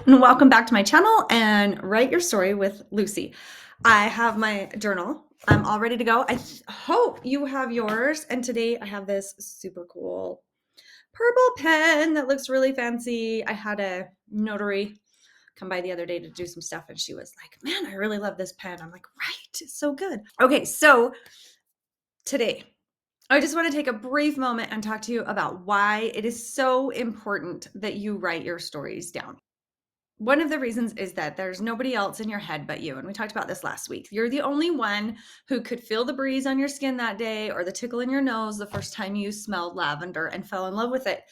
And welcome back to my channel and Write Your Story with Lucy. I have my journal. I'm all ready to go. I hope you have yours. And today I have this super cool purple pen that looks really fancy. I had a notary come by the other day to do some stuff and she was like, man, I really love this pen. I'm like, right, it's so good. Okay, so today I just want to take a brief moment and talk to you about why it is so important that you write your stories down. One of the reasons is that there's nobody else in your head but you. And we talked about this last week. You're the only one who could feel the breeze on your skin that day or the tickle in your nose the first time you smelled lavender and fell in love with it.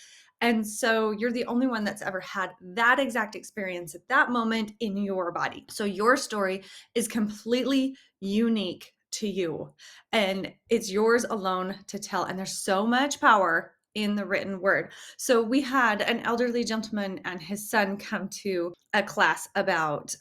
And so you're the only one that's ever had that exact experience at that moment in your body. So your story is completely unique to you and it's yours alone to tell. And there's so much power in the written word. So we had an elderly gentleman and his son come to a class about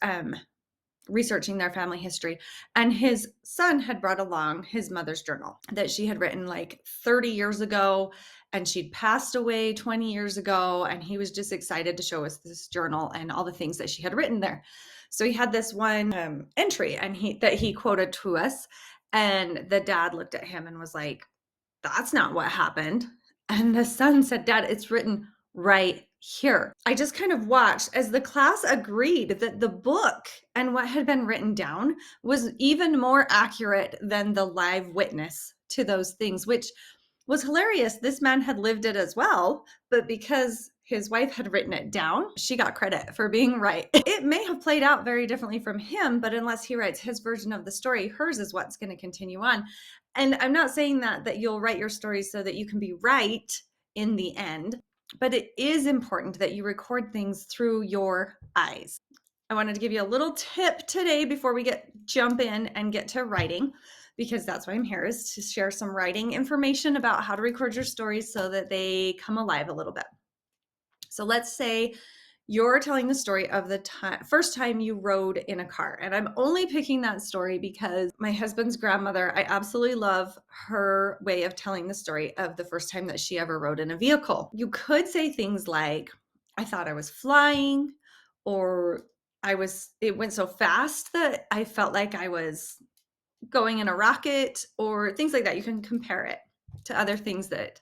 researching their family history. And his son had brought along his mother's journal that she had written like 30 years ago. And she'd passed away 20 years ago. And he was just excited to show us this journal and all the things that she had written there. So he had this one entry and he quoted to us. And the dad looked at him and was like, that's not what happened. And the son said, Dad, it's written right here. I just kind of watched as the class agreed that the book and what had been written down was even more accurate than the live witness to those things, which was hilarious. This man had lived it as well, but because his wife had written it down, she got credit for being right. It may have played out very differently from him, but unless he writes his version of the story, hers is what's going to continue on. And I'm not saying that you'll write your stories so that you can be right in the end, but it is important that you record things through your eyes. I wanted to give you a little tip today before we jump in and get to writing, because that's why I'm here, is to share some writing information about how to record your stories so that they come alive a little bit. So let's say you're telling the story of the first time you rode in a car. And I'm only picking that story because my husband's grandmother, I absolutely love her way of telling the story of the first time that she ever rode in a vehicle. You could say things like, I thought I was flying, or it went so fast that I felt like I was going in a rocket, or things like that. You can compare it to other things that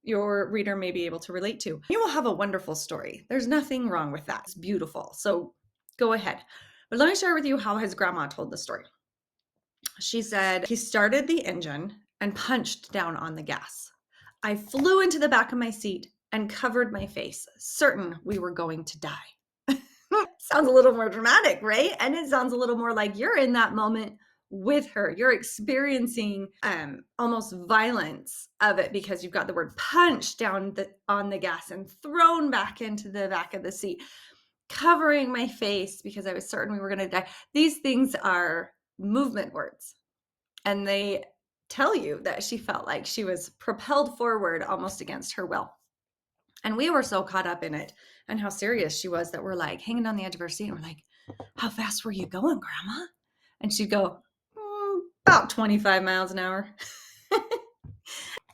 your reader may be able to relate to. You will have a wonderful story. There's nothing wrong with that. It's beautiful. So go ahead. But let me share with you how his grandma told the story. She said, he started the engine and punched down on the gas. I flew into the back of my seat and covered my face, certain we were going to die. Sounds a little more dramatic, right? And it sounds a little more like you're in that moment with her. You're experiencing almost violence of it because you've got the word punch down on the gas and thrown back into the back of the seat, covering my face because I was certain we were going to die. These things are movement words, and they tell you that she felt like she was propelled forward almost against her will. And we were so caught up in it and how serious she was that we're like hanging on the edge of her seat. And we're like, how fast were you going, Grandma? And she'd go, about 25 miles an hour.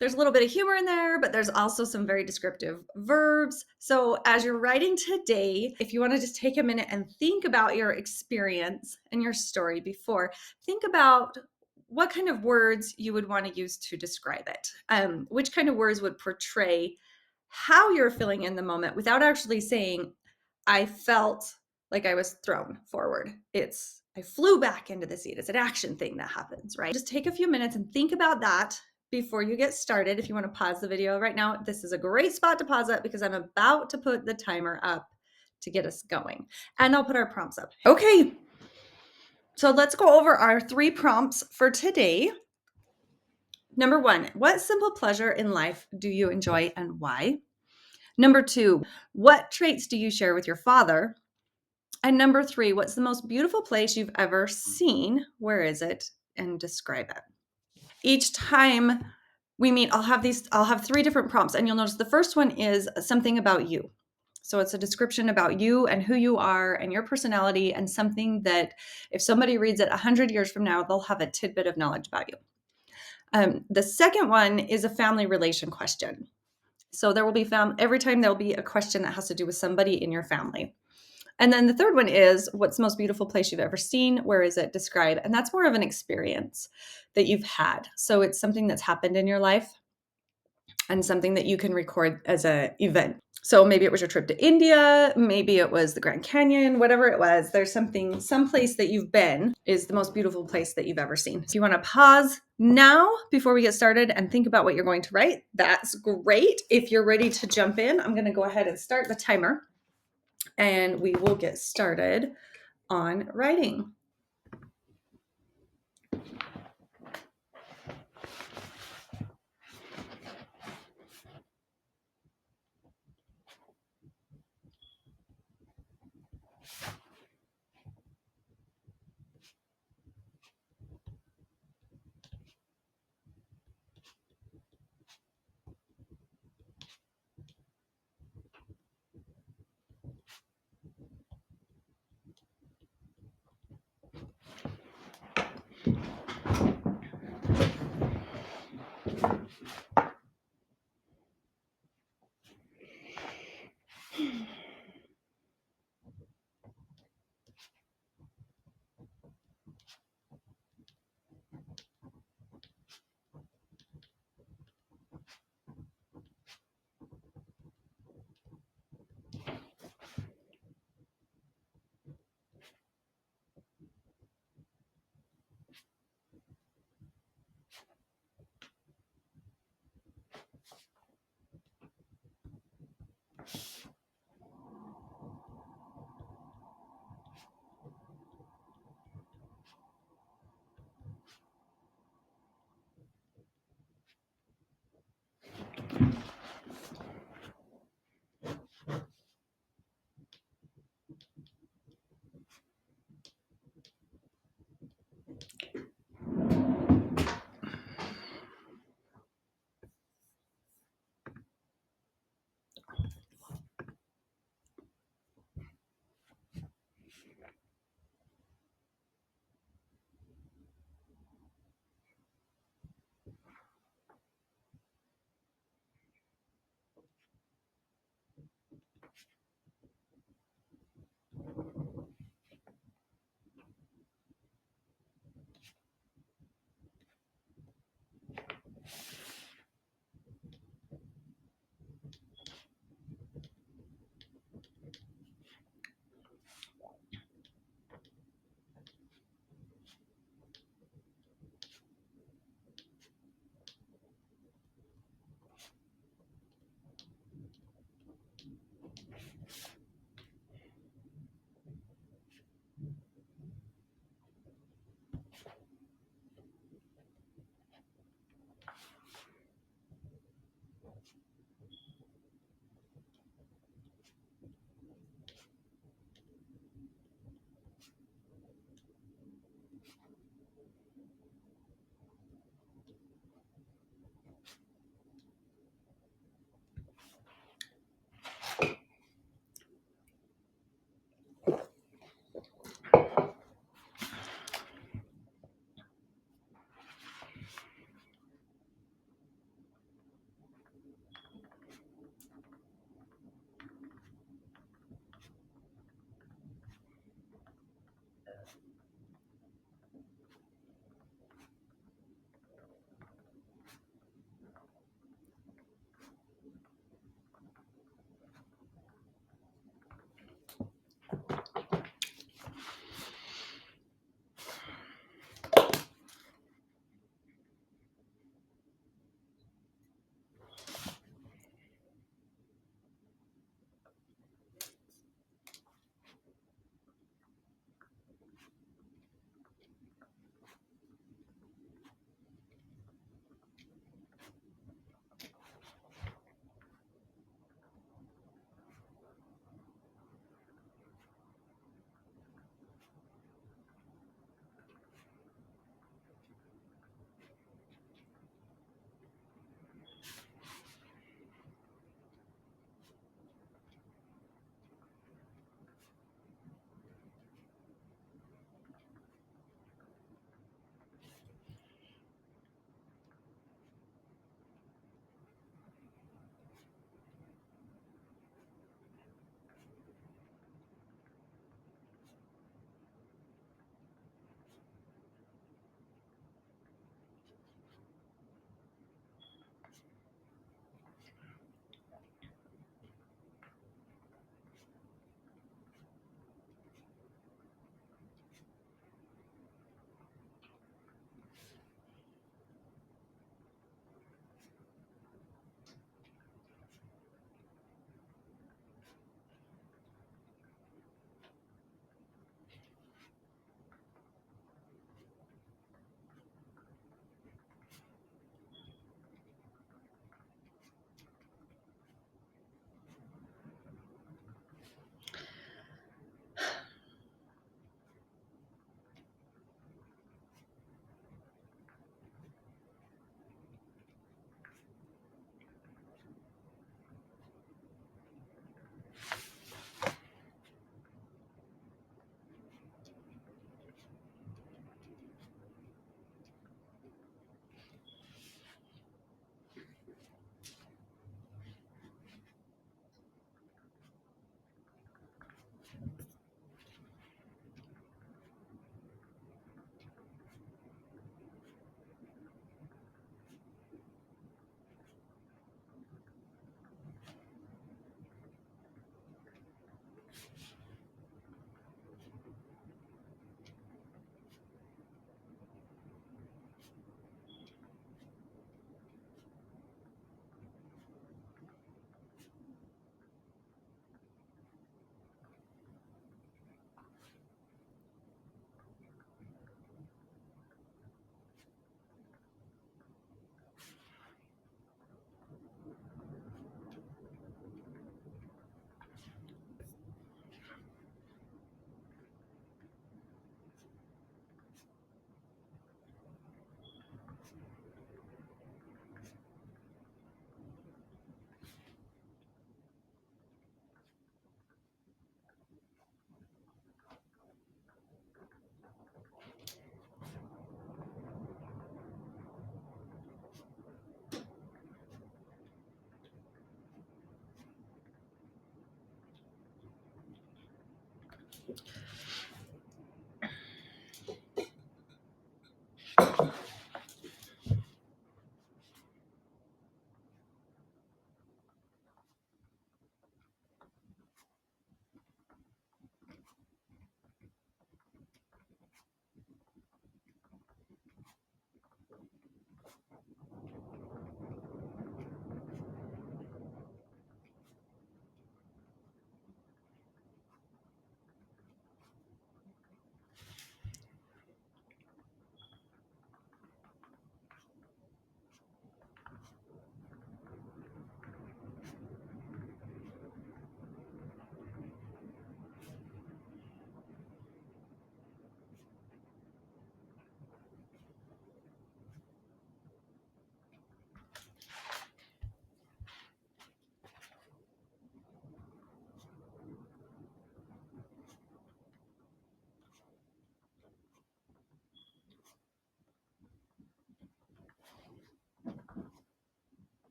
There's a little bit of humor in there, but there's also some very descriptive verbs. So as you're writing today, if you want to just take a minute and think about your experience and your story before, think about what kind of words you would want to use to describe it. Which kind of words would portray how you're feeling in the moment without actually saying, I felt like I was thrown forward. I flew back into the seat. It's an action thing that happens, right? Just take a few minutes and think about that before you get started. If you want to pause the video right now, this is a great spot to pause it because I'm about to put the timer up to get us going. And I'll put our prompts up. Okay. So let's go over our 3 prompts for today. Number 1, what simple pleasure in life do you enjoy and why? Number 2, what traits do you share with your father? And number 3, what's the most beautiful place you've ever seen? Where is it? And describe it. Each time we meet, I'll have 3 different prompts, and you'll notice the first one is something about you. So it's a description about you and who you are and your personality, and something that if somebody reads it 100 years from now, they'll have a tidbit of knowledge about you. The second one is a family relation question. So there will be every time there'll be a question that has to do with somebody in your family. And then the third one is, what's the most beautiful place you've ever seen? Where is it? Describe. And that's more of an experience that you've had. So it's something that's happened in your life and something that you can record as an event. So maybe it was your trip to India, maybe it was the Grand Canyon, whatever it was. There's something, some place that you've been is the most beautiful place that you've ever seen. So you want to pause now before we get started and think about what you're going to write. That's great. If you're ready to jump in, I'm going to go ahead and start the timer and we will get started on writing.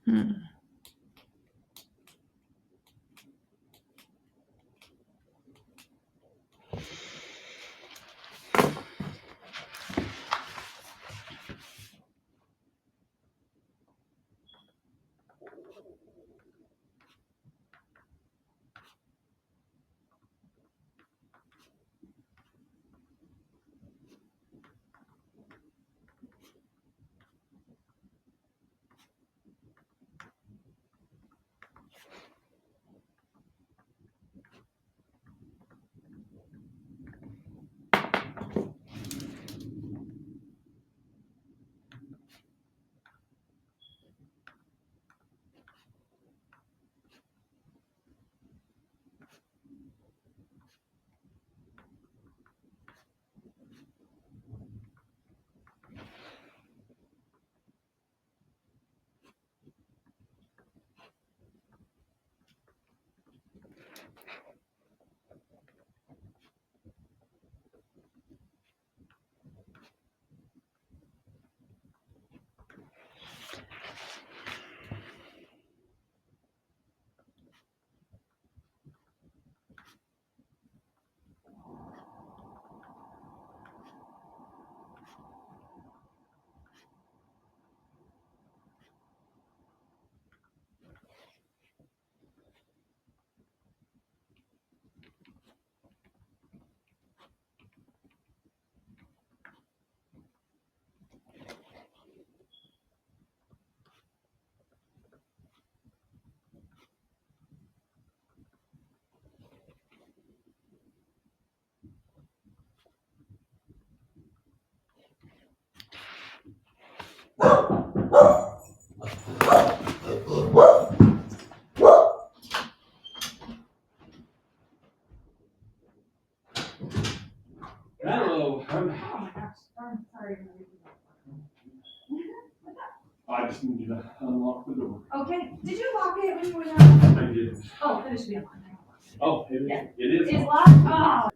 Hmm. Hello. Oh my gosh, I'm sorry. I just need to unlock the door. Okay, did you lock it when you were there? I did. Oh, then it should be unlocked. Oh, it is. Yeah. It is. It's locked? Oh.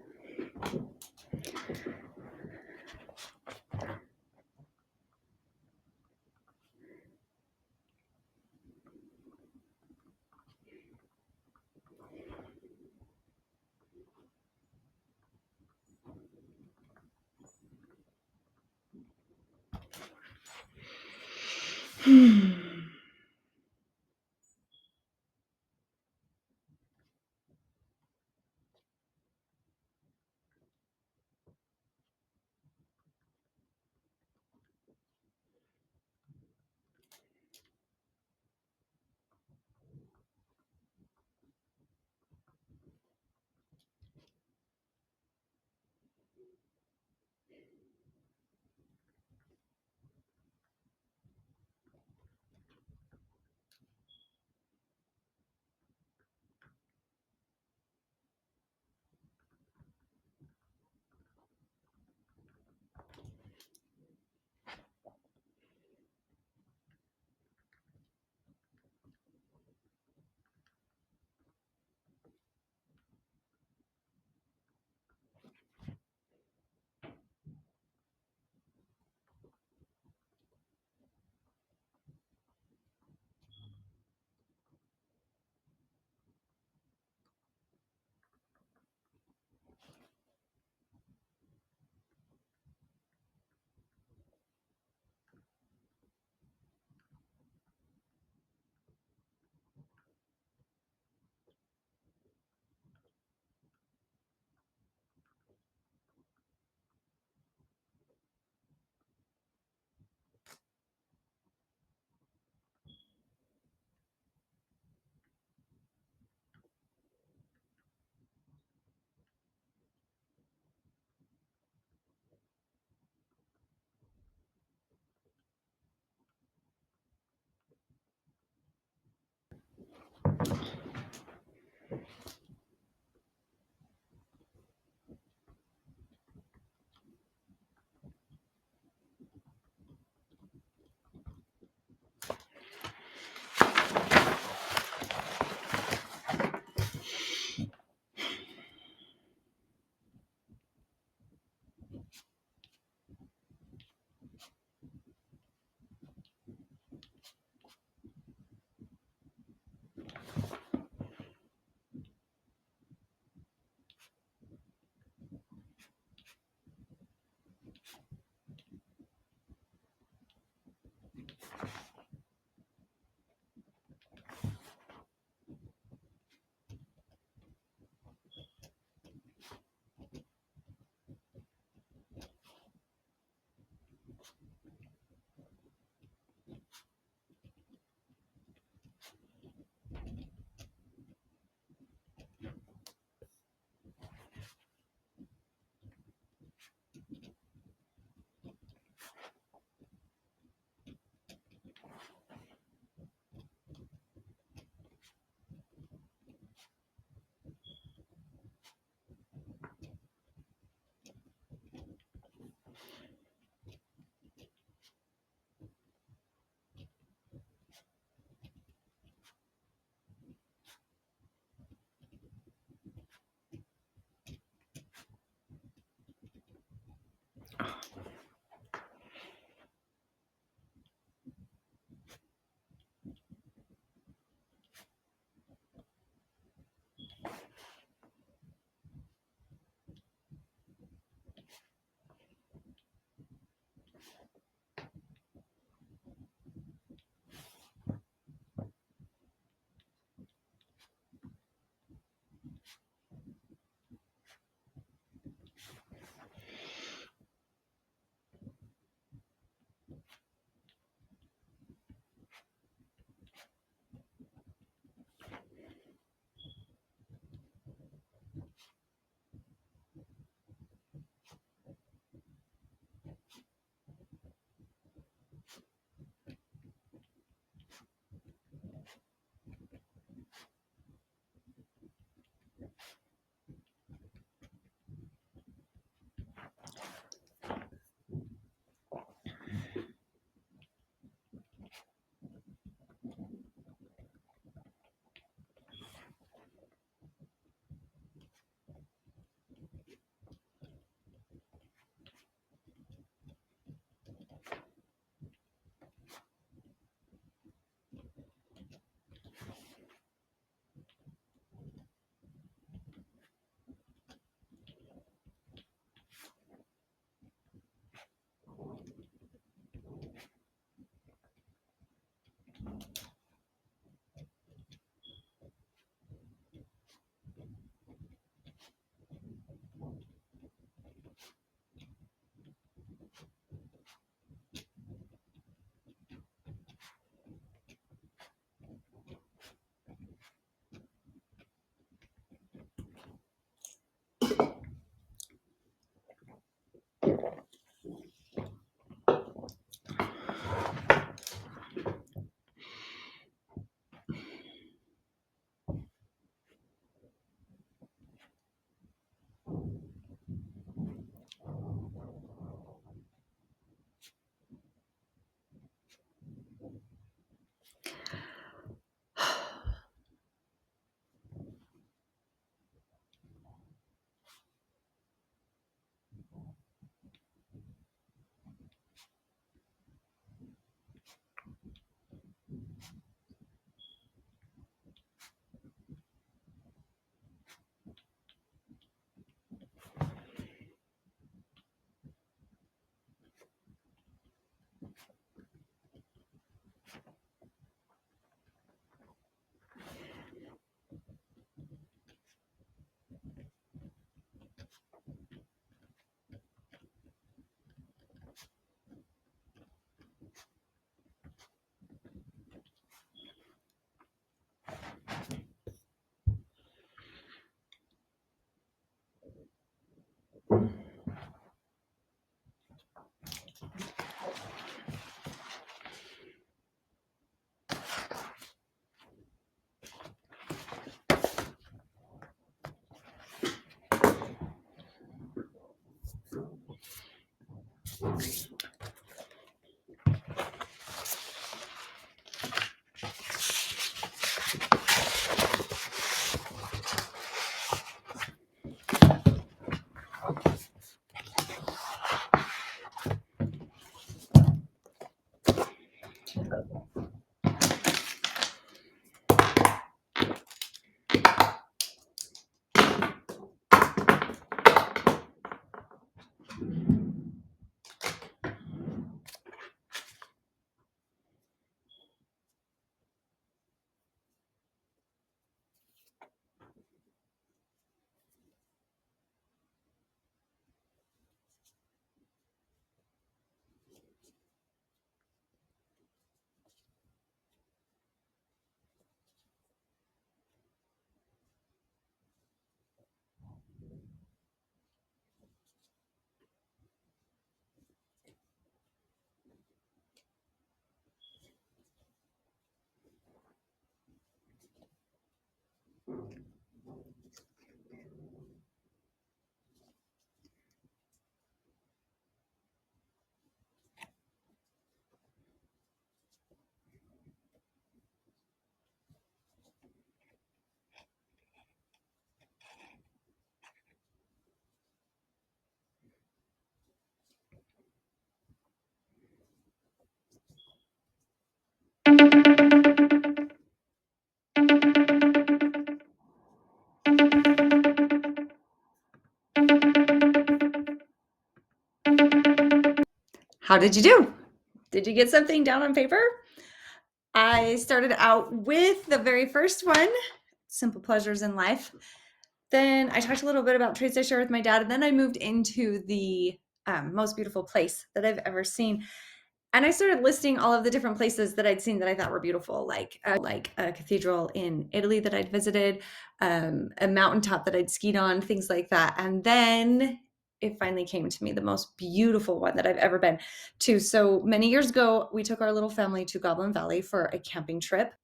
How did you do? Did you get something down on paper? I started out with the very first one, Simple Pleasures in Life. Then I talked a little bit about traits I share with my dad, and then I moved into the most beautiful place that I've ever seen. And I started listing all of the different places that I'd seen that I thought were beautiful, like a cathedral in Italy that I'd visited, a mountaintop that I'd skied on, things like that. And then it finally came to me, the most beautiful one that I've ever been to. So many years ago, we took our little family to Goblin Valley for a camping trip.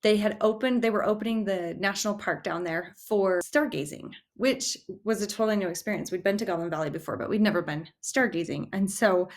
They were opening the national park down there for stargazing, which was a totally new experience. We'd been to Goblin Valley before, but we'd never been stargazing. And so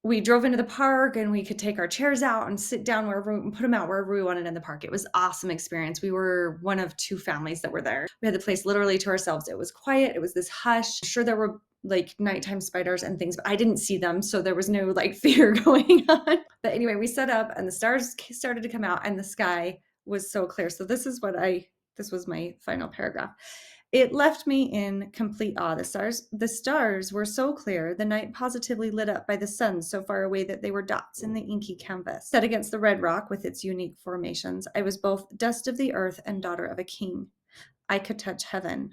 we drove into the park and we could take our chairs out and sit down wherever and put them out wherever we wanted in the park. It was an awesome experience. We were one of 2 families that were there. We had the place literally to ourselves. It was quiet. It was this hush. Sure, there were like nighttime spiders and things, but I didn't see them. So there was no like fear going on. But anyway, we set up and the stars started to come out and the sky was so clear. So this was my final paragraph. It left me in complete awe. The stars were so clear, the night positively lit up by the sun so far away that they were dots in the inky canvas. Set against the red rock with its unique formations, I was both dust of the earth and daughter of a king. I could touch heaven.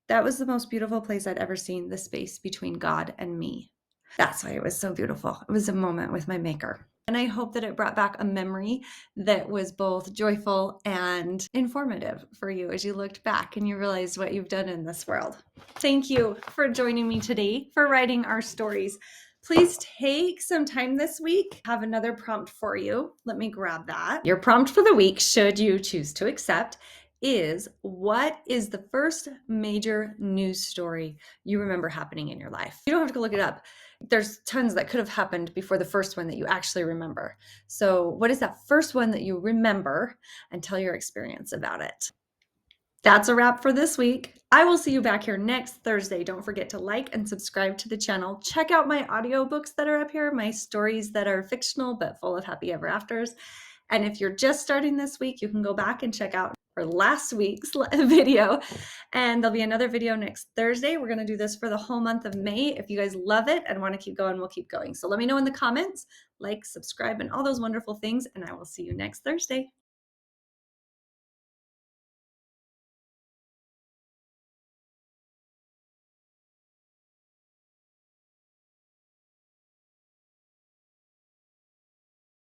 That was the most beautiful place I'd ever seen, the space between God and me. That's why it was so beautiful. It was a moment with my maker. And I hope that it brought back a memory that was both joyful and informative for you as you looked back and you realized what you've done in this world. Thank you for joining me today for writing our stories. Please take some time this week. I have another prompt for you. Let me grab that. Your prompt for the week, should you choose to accept, is what is the first major news story you remember happening in your life? You don't have to go look it up. There's tons that could have happened before the first one that you actually remember. So what is that first one that you remember, and tell your experience about it. That's a wrap for this week. I will see you back here next Thursday. Don't forget to like and subscribe to the channel. Check out my audiobooks that are up here, my stories that are fictional but full of happy ever afters. And if you're just starting this week, you can go back and check out for last week's video, and there'll be another video next Thursday. We're going to do this for the whole month of May. If you guys love it and want to keep going, we'll keep going. So let me know in the comments, like, subscribe, and all those wonderful things, and I will see you next Thursday.